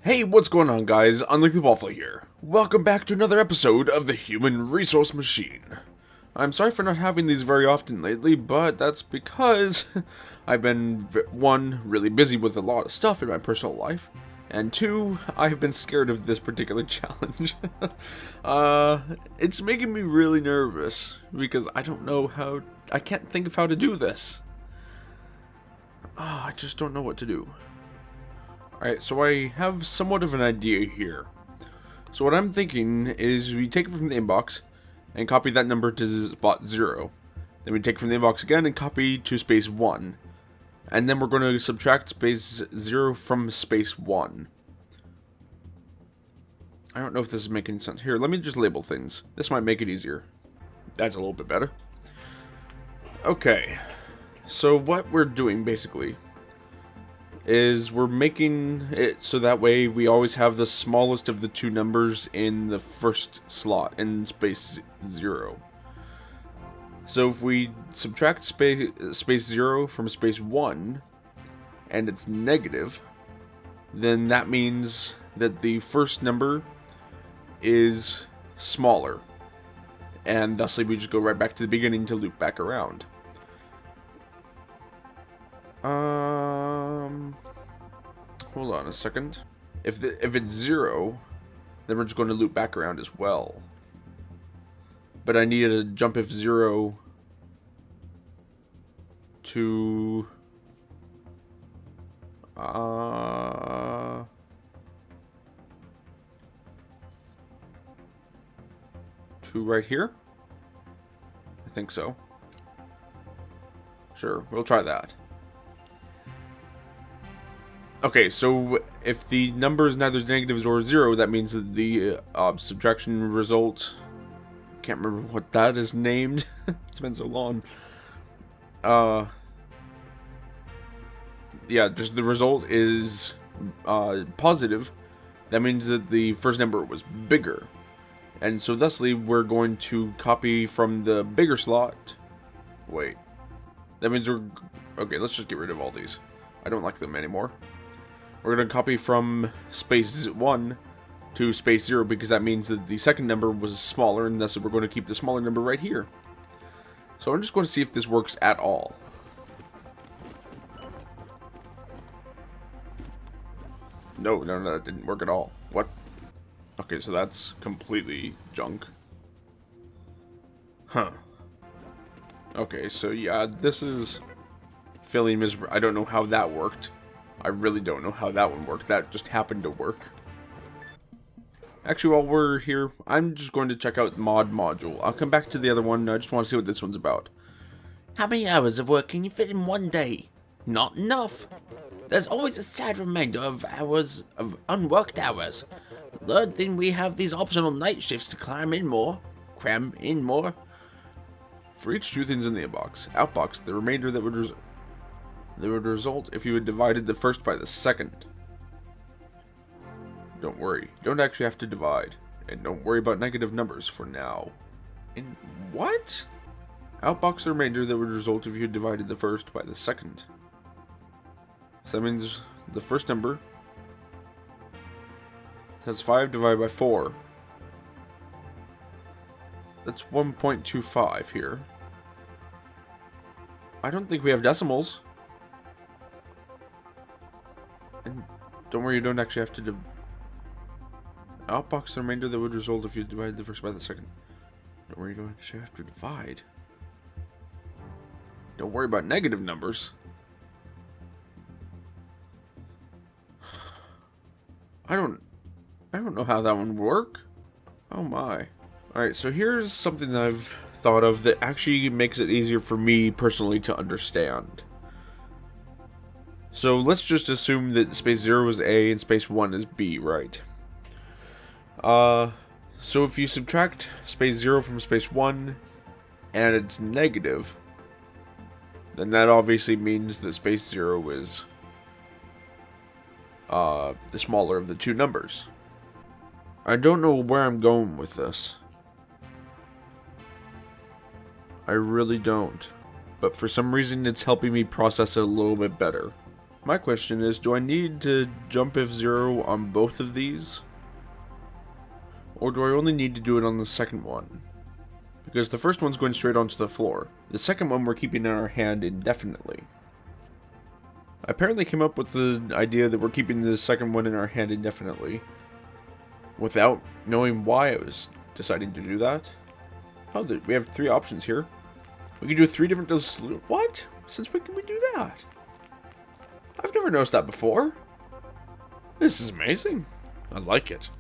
Hey, what's going on, guys? Unlike the Waffle here. Welcome back to another episode of the Human Resource Machine. I'm sorry for not having these very often lately, but that's because I've been, one, really busy with a lot of stuff in my personal life, and two, I have been scared of this particular challenge. It's making me really nervous, because I don't know how, I can't think of how to do this. I just don't know what to do. Alright, so I have somewhat of an idea here. So what I'm thinking is we take it from the inbox and copy that number to spot 0. Then we take it from the inbox again and copy to space 1. And then we're going to subtract space 0 from space 1. I don't know if this is making sense. Here, let me just label things. This might make it easier. That's a little bit better. Okay, so what we're doing basically is we're making it so that way we always have the smallest of the two numbers in the first slot in space 0. So if we subtract space 0 from space 1 and it's negative, then that means that the first number is smaller, and thusly we just go right back to the beginning to loop back around. Hold on a second. If it's 0, then we're just going to loop back around as well. But I needed to jump if 0 to right here. I think so. Sure, we'll try that. Okay, so if the number is neither negatives or 0, that means that the subtraction result, can't remember what that is named. It's been so long. Yeah, just the result is positive. That means that the first number was bigger. And so thusly, we're going to copy from the bigger slot. Wait. That means we're... Okay, let's just get rid of all these. I don't like them anymore. We're going to copy from space 1 to space 0 because that means that the second number was smaller, and thus we're going to keep the smaller number right here. So I'm just going to see if this works at all. No, that didn't work at all. What? Okay, so that's completely junk. Huh. Okay, so yeah, this is feeling miserable. I don't know how that worked. I really don't know how that one worked. That just happened to work. Actually, while we're here, I'm just going to check out the mod module. I'll come back to the other one. I just want to see what this one's about. How many hours of work can you fit in one day? Not enough. There's always a sad reminder of hours of unworked hours. Third thing, we have these optional night shifts to cram in more. For each two things in the inbox, outbox, the remainder that would result if you had divided the first by the second. Don't worry, you don't actually have to divide, and don't worry about negative numbers for now. In what? Outbox the remainder that would result if you had divided the first by the second. So that means the first number, that's 5 divided by 4. That's 1.25 here. I don't think we have decimals. And don't worry, you don't actually have to outbox the remainder that would result if you divided the first by the second. Don't worry, you don't actually have to divide. Don't worry about negative numbers. I don't know how that one would work. Oh my. Alright, so here's something that I've thought of that actually makes it easier for me personally to understand. So let's just assume that space 0 is A and space 1 is B, right? So if you subtract space 0 from space 1 and it's negative, then that obviously means that space 0 is the smaller of the two numbers. I don't know where I'm going with this. I really don't. But for some reason it's helping me process it a little bit better. My question is, do I need to jump if 0 on both of these? Or do I only need to do it on the second one? Because the first one's going straight onto the floor. The second one we're keeping in our hand indefinitely. I apparently came up with the idea that we're keeping the second one in our hand indefinitely without knowing why I was deciding to do that. Oh, we have 3 options here. We can do 3 different solutions. What? Since when can we do that? I've never noticed that before. This is amazing. I like it.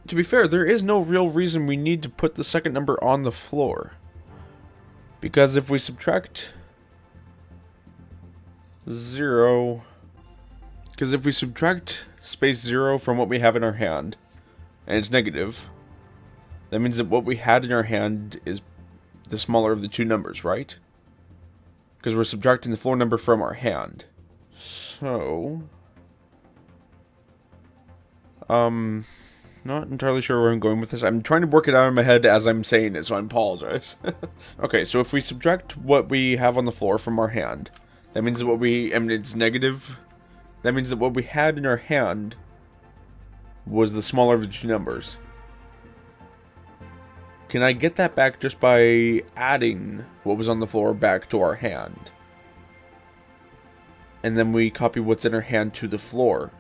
To be fair, there is no real reason we need to put the second number on the floor. Because if we subtract 0... Because if we subtract space 0 from what we have in our hand, and it's negative, that means that what we had in our hand is the smaller of the 2 numbers, right? Because we're subtracting the floor number from our hand. So... not entirely sure where I'm going with this. I'm trying to work it out in my head as I'm saying it, so I apologize. Okay, so if we subtract what we have on the floor from our hand, that means that what we... I mean, it's negative. That means that what we had in our hand was the smaller of the 2 numbers. Can I get that back just by adding what was on the floor back to our hand? And then we copy what's in our hand to the floor.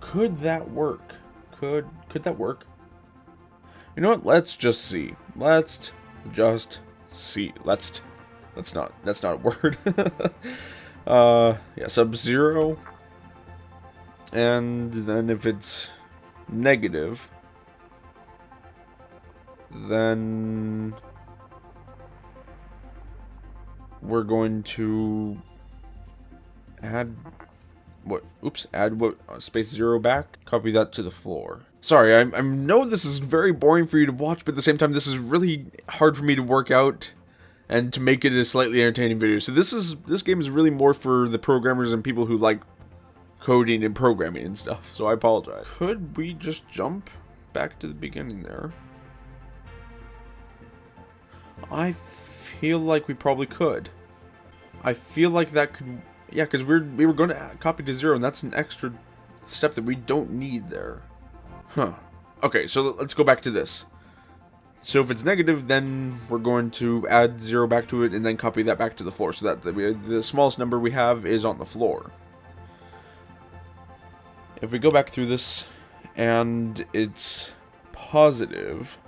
Could that work? Could that work? You know what? Let's just see. Let's just see. That's not a word. Yeah, sub-0. And then if it's negative, then we're going to add what? Oops! Add what? Space 0 back. Copy that to the floor. Sorry, I know this is very boring for you to watch, but at the same time, this is really hard for me to work out and to make it a slightly entertaining video. So this game is really more for the programmers and people who like coding and programming and stuff. So I apologize. Could we just jump back to the beginning there? I feel like we probably could. I feel like that could... Yeah, because we were going to copy to 0, and that's an extra step that we don't need there. Huh. Okay, so let's go back to this. So if it's negative, then we're going to add 0 back to it, and then copy that back to the floor, so that the smallest number we have is on the floor. If we go back through this, and it's positive...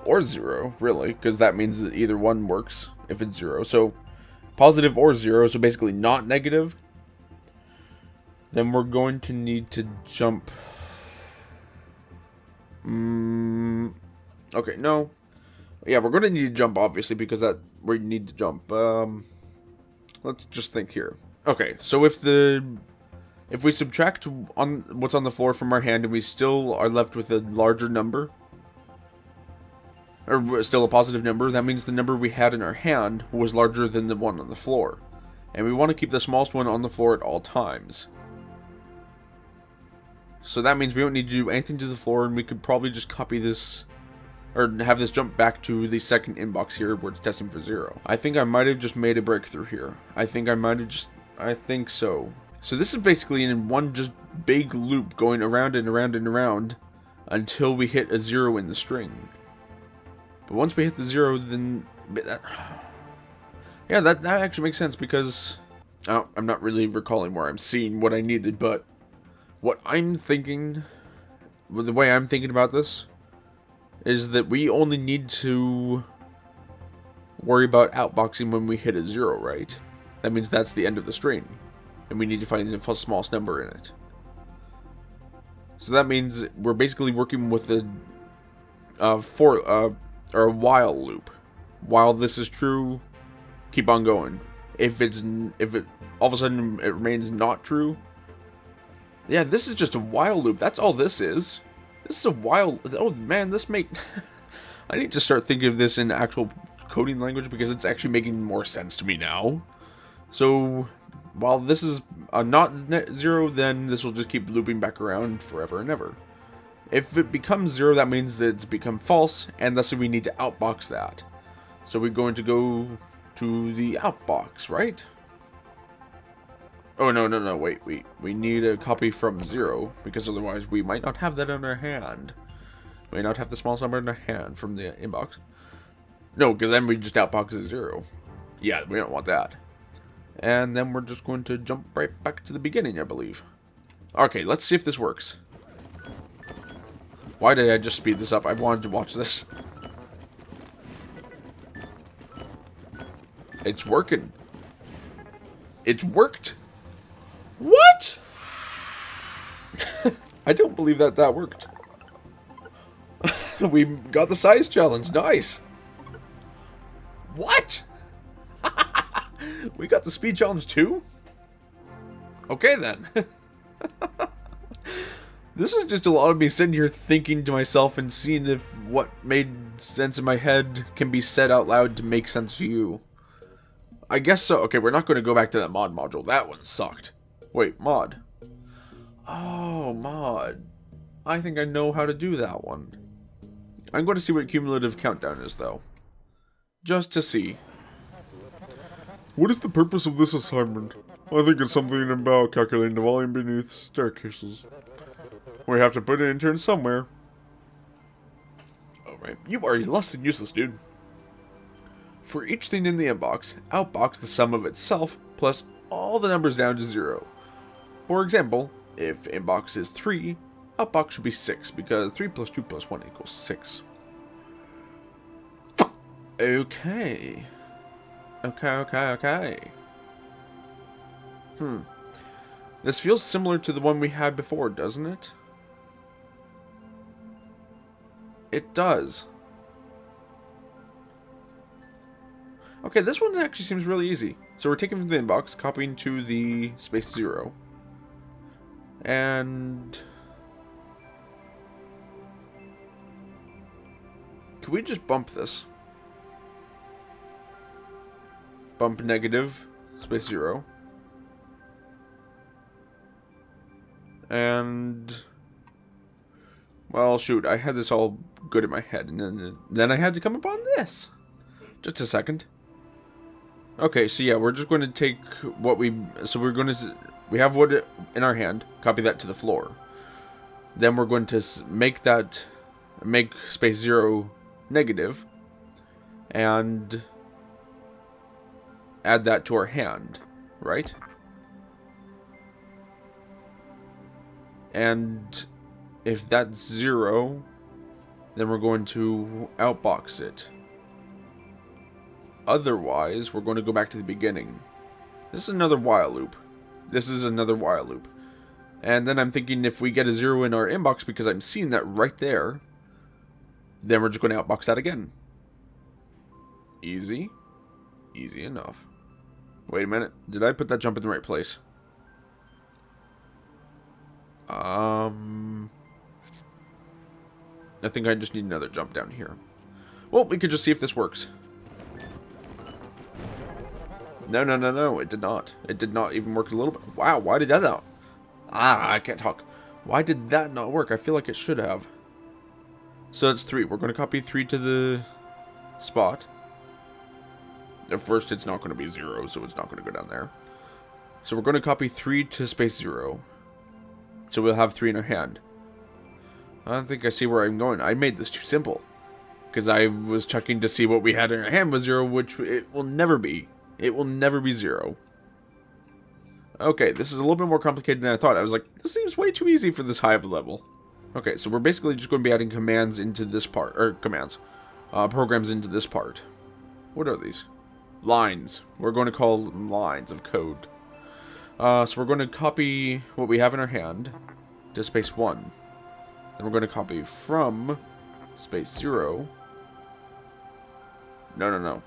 or 0, really, because that means that either one works if it's 0. So, positive or 0, so basically not negative. Then we're going to need to jump... okay, no. Yeah, we're going to need to jump, obviously, because we need to jump. Let's just think here. Okay, so if we subtract on what's on the floor from our hand and we still are left with a larger number, or still a positive number, that means the number we had in our hand was larger than the one on the floor. And we want to keep the smallest one on the floor at all times. So that means we don't need to do anything to the floor, and we could probably just copy this, or have this jump back to the second inbox here where it's testing for 0. I think I might have just made a breakthrough here. I think so. So this is basically in one just big loop going around and around and around until we hit a 0 in the string. But once we hit the 0, then... yeah, that actually makes sense, because... oh, I'm not really recalling where I'm seeing what I needed, but... what I'm thinking... the way I'm thinking about this... is that we only need to... worry about outboxing when we hit a 0, right? That means that's the end of the string. And we need to find the smallest number in it. So that means we're basically working with a... or a while loop. While this is true, keep on going. If it all of a sudden it remains not true, yeah, this is just a while loop. That's all this is. This is a while. Oh man, this make. I need to start thinking of this in actual coding language, because it's actually making more sense to me now. So while this is not 0, then this will just keep looping back around forever and ever. If it becomes 0, that means that it's become false, and thus we need to outbox that. So we're going to go to the outbox, right? Oh, no, wait. We need a copy from 0, because otherwise we might not have that in our hand. We might not have the smallest number in our hand from the inbox. No, because then we just outbox at 0. Yeah, we don't want that. And then we're just going to jump right back to the beginning, I believe. Okay, let's see if this works. Why did I just speed this up? I wanted to watch this. It's working. It's worked. What? I don't believe that worked. We got the size challenge. Nice. What? We got the speed challenge too? Okay then. This is just a lot of me sitting here thinking to myself and seeing if what made sense in my head can be said out loud to make sense to you. I guess so. Okay, we're not going to go back to that mod module. That one sucked. Wait, mod. Oh, mod. I think I know how to do that one. I'm going to see what cumulative countdown is, though. Just to see. What is the purpose of this assignment? I think it's something about calculating the volume beneath staircases. We have to put an intern somewhere. Alright, you are lost and useless, dude. For each thing in the inbox, outbox the sum of itself plus all the numbers down to 0. For example, if inbox is 3, outbox should be 6, because 3 plus 2 plus 1 equals 6. Okay. Okay. This feels similar to the one we had before, doesn't it? It does. Okay, this one actually seems really easy. So we're taking from the inbox, copying to the space 0. And... can we just bump this? Bump negative, space 0. And... well, shoot, I had this all good in my head, and then I had to come upon this. Just a second. Okay, so yeah, we're just going to take what we... so we're going to... we have wood in our hand. Copy that to the floor. Then we're going to make that... make space 0 negative. And... add that to our hand. Right? And... if that's 0... then we're going to outbox it. Otherwise, we're going to go back to the beginning. This is another while loop. And then I'm thinking if we get a 0 in our inbox, because I'm seeing that right there, then we're just going to outbox that again. Easy. Easy enough. Wait a minute. Did I put that jump in the right place? I think I just need another jump down here. Well, we could just see if this works. No, it did not. It did not even work a little bit. Wow, why did that not? I can't talk. Why did that not work? I feel like it should have. So it's 3. We're going to copy 3 to the spot. At first, it's not going to be 0, so it's not going to go down there. So we're going to copy 3 to space 0. So we'll have 3 in our hand. I don't think I see where I'm going. I made this too simple. Because I was checking to see what we had in our hand was 0, which it will never be. It will never be 0. Okay, this is a little bit more complicated than I thought. I was like, this seems way too easy for this high of a level. Okay, so we're basically just going to be adding commands into this part. Or commands. Programs into this part. What are these? Lines. We're going to call them lines of code. So we're going to copy what we have in our hand to space 1. Then we're going to copy from space 0. No.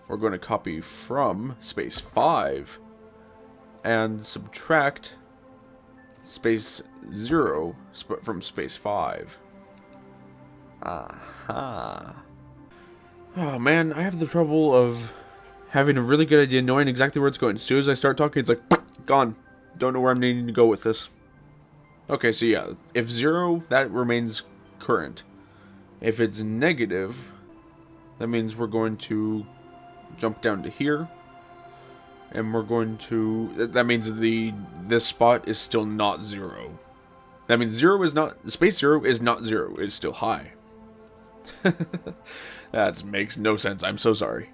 We're going to copy from space 5 and subtract space 0 from space 5. Aha. Oh man, I have the trouble of having a really good idea, knowing exactly where it's going. As soon as I start talking, it's like, gone. Don't know where I'm needing to go with this. Okay, so yeah, if 0, that remains current. If it's negative, that means we're going to jump down to here. And we're going to... That means this spot is still not 0. That means 0 is not... Space 0 is not 0. It's still high. That makes no sense. I'm so sorry.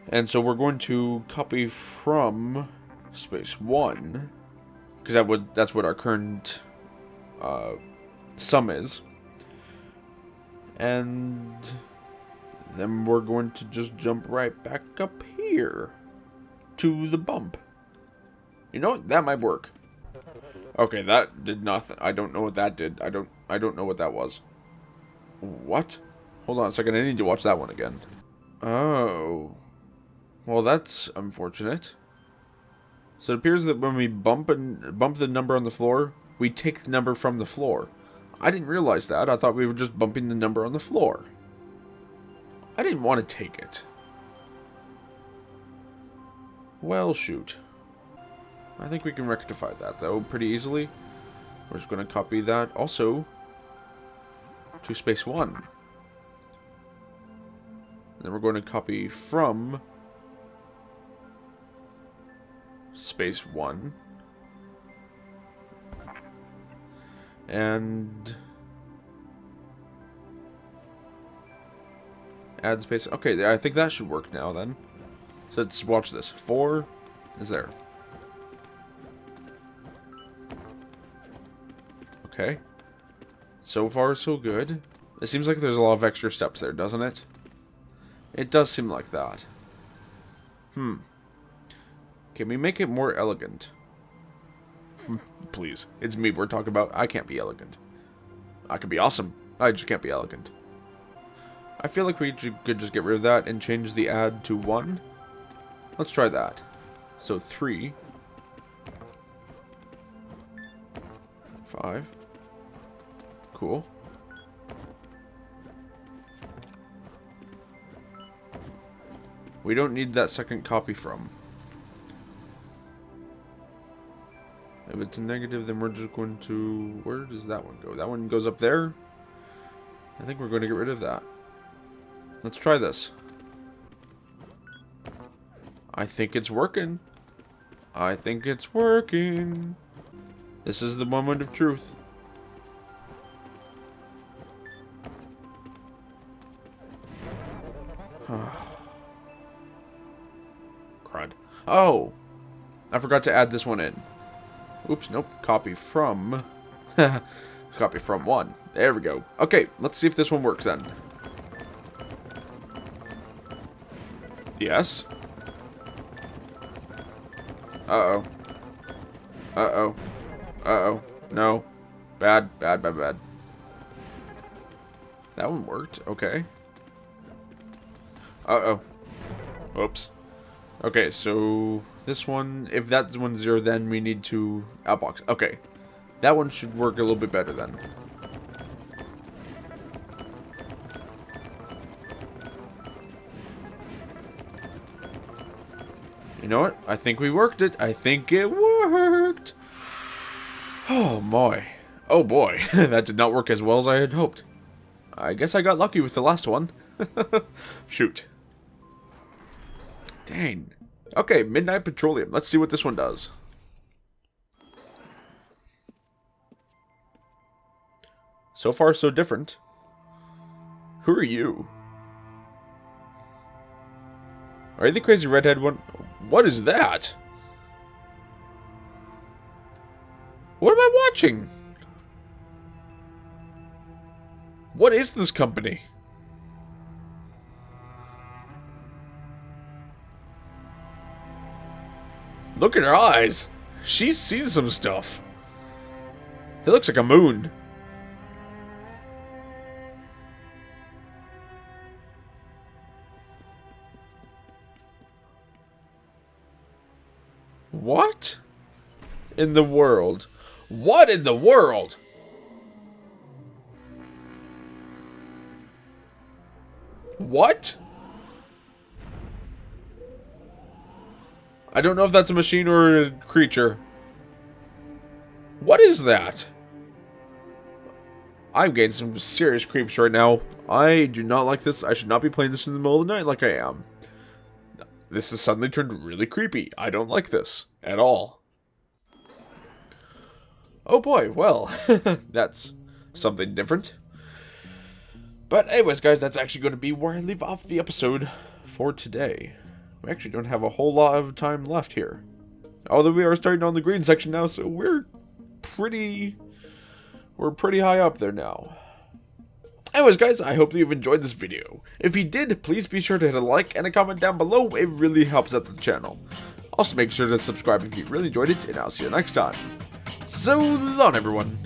And so we're going to copy from space 1. Because that's what our current sum is. And then we're going to just jump right back up here to the bump. You know what? That might work. Okay, that did nothing. I don't know what that did. I don't know what that was. What? Hold on a second. I need to watch that one again. Oh. Well, that's unfortunate. So it appears that when we bump the number on the floor, we take the number from the floor. I didn't realize that. I thought we were just bumping the number on the floor. I didn't want to take it. Well, shoot. I think we can rectify that, though, pretty easily. We're just going to copy that also to space 1. And then we're going to copy from space 1. And add space. Okay, I think that should work now then. So let's watch this. 4 is there. Okay. So far, so good. It seems like there's a lot of extra steps there, doesn't it? It does seem like that. Can we make it more elegant? Please. It's me we're talking about. I can't be elegant. I could be awesome. I just can't be elegant. I feel like we could just get rid of that and change the add to 1. Let's try that. So 3. 5. Cool. We don't need that second copy from. If it's a negative, then we're just going to... Where does that one go? That one goes up there. I think we're going to get rid of that. Let's try this. I think it's working. I think it's working. This is the moment of truth. Crud. Oh! I forgot to add this one in. Oops, nope. Copy from... Let's copy from 1. There we go. Okay, let's see if this one works then. Yes. Uh-oh. Uh-oh. Uh-oh. No. Bad, bad, bad, bad. That one worked. Okay. Uh-oh. Oops. Okay, so this one, if that one's 0, then we need to outbox. Okay. That one should work a little bit better then. You know what? I think we worked it. I think it worked. Oh, my. Oh, boy. That did not work as well as I had hoped. I guess I got lucky with the last one. Shoot. Dang. Okay, Midnight Petroleum. Let's see what this one does. So far, so different. Who are you? Are you the crazy redhead one? What is that? What am I watching? What is this company? Look at her eyes. She's seen some stuff. That looks like a moon. What in the world? What in the world? What? I don't know if that's a machine or a creature. What is that? I'm getting some serious creeps right now. I do not like this. I should not be playing this in the middle of the night like I am. This has suddenly turned really creepy. I don't like this at all. Oh boy, well, that's something different. But anyways, guys, that's actually going to be where I leave off the episode for today. We actually don't have a whole lot of time left here. Although we are starting on the green section now, so we're pretty high up there now. Anyways, guys, I hope that you've enjoyed this video. If you did, please be sure to hit a like and a comment down below. It really helps out the channel. Also, make sure to subscribe if you really enjoyed it, and I'll see you next time. So long, everyone.